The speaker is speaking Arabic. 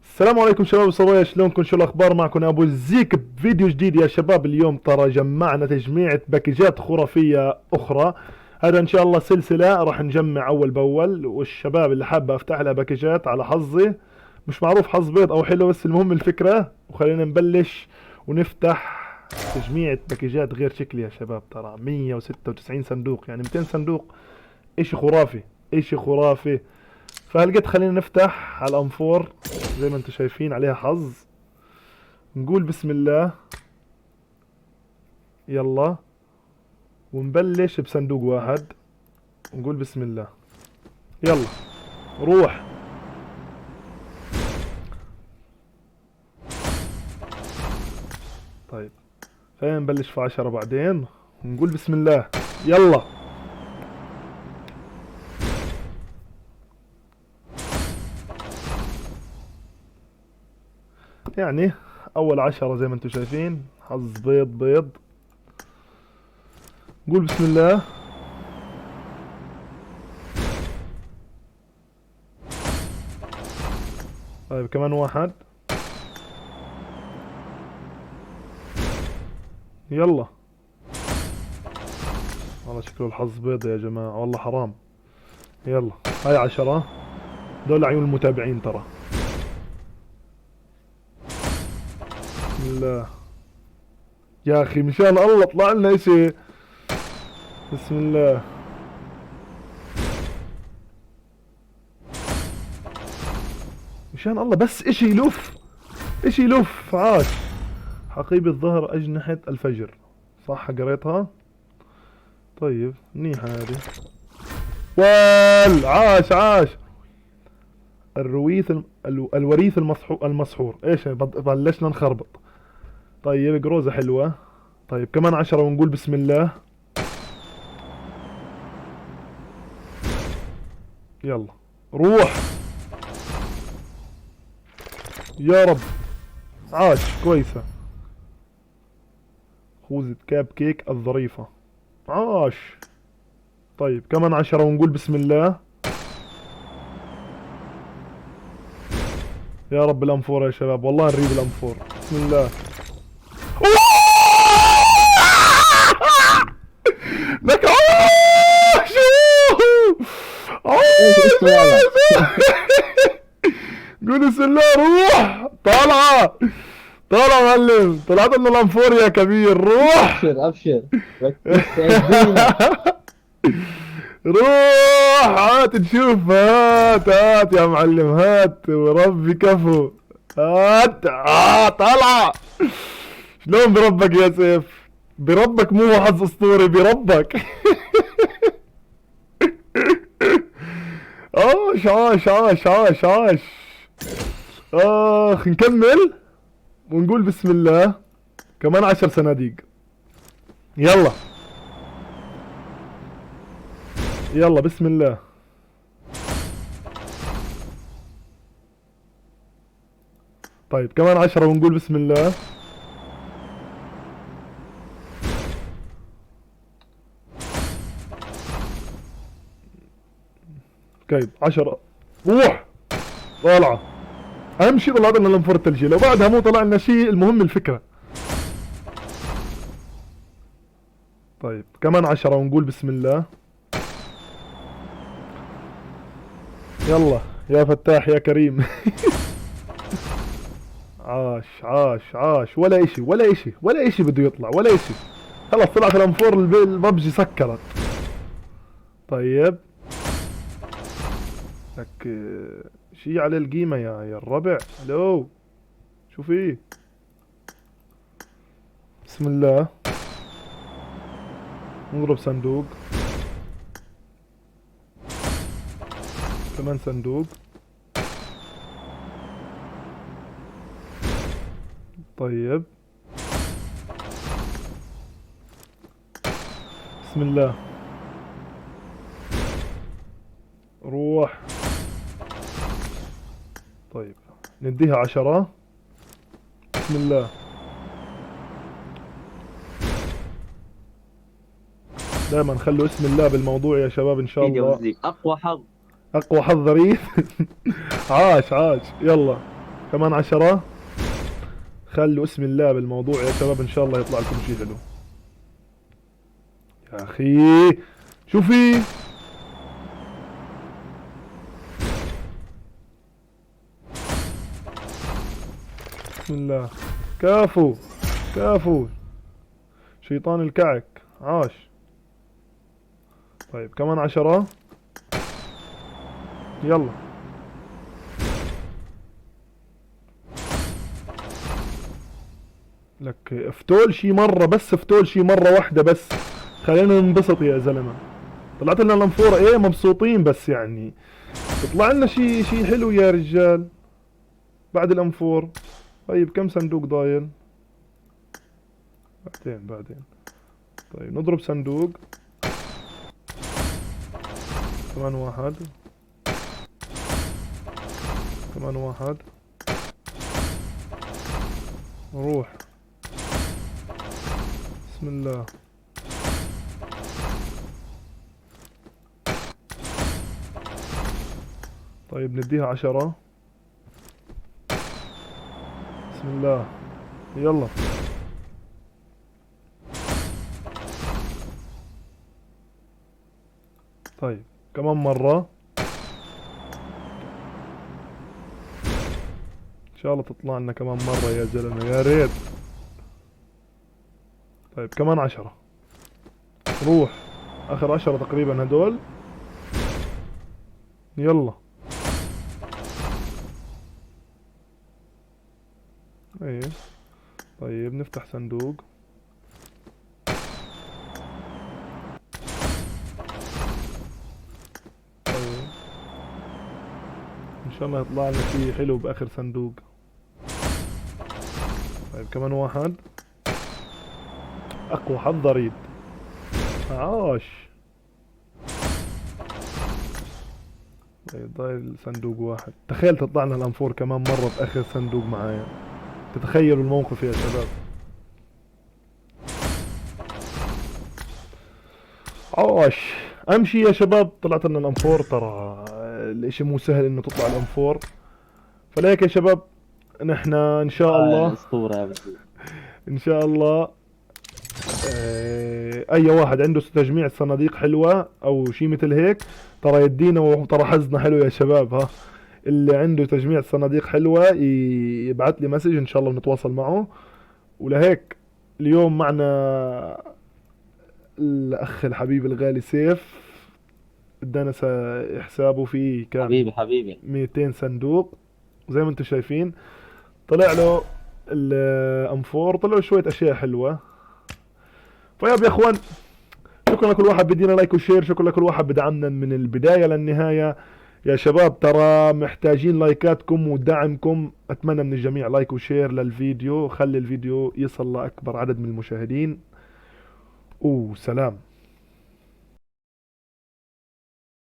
السلام عليكم شباب وصبايا، شلونكم؟ شو الاخبار؟ معكم ابو الزيك بفيديو جديد يا شباب. اليوم ترى جمعنا تجميعة باكجات خرافية اخرى. هذا ان شاء الله سلسلة راح نجمع اول باول، والشباب اللي حابة افتح لها باكجات على حظي. مش معروف حظ بيض او حلو، بس المهم الفكرة. وخلينا نبلش ونفتح تجميعة باكجات غير شكل يا شباب. ترى 196 صندوق، يعني 200 صندوق. اشي خرافي، اشي خرافي. فهلقيت خلينا نفتح على الانفور زي ما انتم شايفين عليها حظ. نقول بسم الله، يلا. ونبلش بصندوق واحد، ونقول بسم الله، يلا روح. طيب خلينا نبلش في 10 بعدين، ونقول بسم الله، يلا. يعني اول 10 زي ما انتم شايفين حظ بيض بيض. نقول بسم الله، طيب كمان واحد، يلا. والله شكله الحظ بيض يا جماعة، والله حرام. يلا هاي 10، دول عيون المتابعين ترى. بسم الله يا اخي، مشان الله طلع لنا اشي. بسم الله، مشان الله بس اشي يلف، اشي يلف. عاش. حقيبة ظهر أجنحة الفجر، صح قريتها؟ طيب منيحة هذه. عاش عاش. الرويث الوريث المسحور. ايش بلشنا نخربط. طيب قروزة حلوة. طيب كمان 10 ونقول بسم الله، يلا روح يا رب. عاش كويسة. خوذة كاب كيك الظريفة، عاش. طيب كمان 10 ونقول بسم الله، يا رب الأنفور يا شباب، والله نريد الأنفور. بسم الله. لك عاش. ايش اسمه هذا؟ قول بسم الله، روح. طالعة طالعة معلم، طلعت لنا الأنفور يا كبير، روح. ابشر ابشر، بتعدينا. روح هات نشوف، هات يا معلم، هات وربي كفو. هات طالعة. شلون بربك يا سيف؟ بربك، مو حظ اسطوري، بربك. عاش. اخ نكمل ونقول بسم الله. كمان 10 صناديق، يلا. يلا بسم الله. طيب كمان 10 ونقول بسم الله. طيب 10، روح. طالعة. اهم شيء طلعت لنا الانفور الثلجي، لو بعدها مو طلع لنا شيء، المهم الفكرة. طيب كمان 10 ونقول بسم الله، يلا يا فتاح يا كريم. عاش. ولا اشي بده يطلع، ولا اشي. خلاص طلعت الانفور، الببجي سكرت. طيب لك شي على القيمة يا الربع. الو، شو في؟ بسم الله. نضرب صندوق، كمان صندوق. طيب بسم الله، روح. طيب نديها 10، بسم الله. دائما خلوا اسم الله بالموضوع يا شباب ان شاء اكيد يا الله. وزيك، اقوى حظ. اقوى حظ ظريف. عاش. يلا كمان 10. خلوا اسم الله بالموضوع يا شباب، ان شاء الله يطلع لكم شيء حلو. يا اخي شو في؟ بسم الله. كافو كافو. شيطان الكعك عاش. طيب كمان 10. يلا. لك افتول شي مرة بس، افتول شي مرة واحدة بس، خلينا ننبسط يا زلمة. طلعت لنا الانفورة، ايه مبسوطين بس يعني يطلع لنا شي حلو يا رجال بعد الانفور. طيب كم صندوق ضايل؟ بعدين. طيب نضرب صندوق. كمان واحد. كمان واحد. نروح. بسم الله. طيب نديها 10. بسم الله. يلا. طيب كمان مرة ان شاء الله تطلع لنا كمان مرة يا زلمة يا ريت. طيب كمان 10. روح. اخر 10 تقريبا هدول. يلا. ايه. طيب نفتح صندوق. طيب ان شاء الله يطلع لنا شيء حلو باخر صندوق. طيب كمان واحد. اقوى حظ ضريب. عاش. طيب ضايل صندوق واحد. تخيل تطلع لنا الانفور كمان مرة باخر صندوق معايا. تتخيلوا الموقف يا شباب. عاش. امشي يا شباب، طلعت لنا الانفور. ترى الاشي مو سهل انه تطلع الانفور، فليك يا شباب نحن ان شاء الله اسطورة يا بدي. ان شاء الله اي واحد عنده تجميع صناديق حلوة او شي مثل هيك ترى يدينا، وترى حظنا حلو يا شباب. ها اللي عنده تجميع صناديق حلوة يبعث لي مسج ان شاء الله ونتواصل معه. ولهيك اليوم معنا الاخ الحبيب الغالي سيف، ادانا حسابه فيه كان حبيبي 200 صندوق زي ما انتم شايفين. طلع له الانفور، طلعوا شوية اشياء حلوة. طيب يا اخوان، شكرا لكل واحد بدينا لايك وشير، شكرا لكل واحد بدعمنا من البداية للنهاية. يا شباب ترى محتاجين لايكاتكم ودعمكم، اتمنى من الجميع لايك وشير للفيديو، خلي الفيديو يصل لاكبر عدد من المشاهدين. وسلام.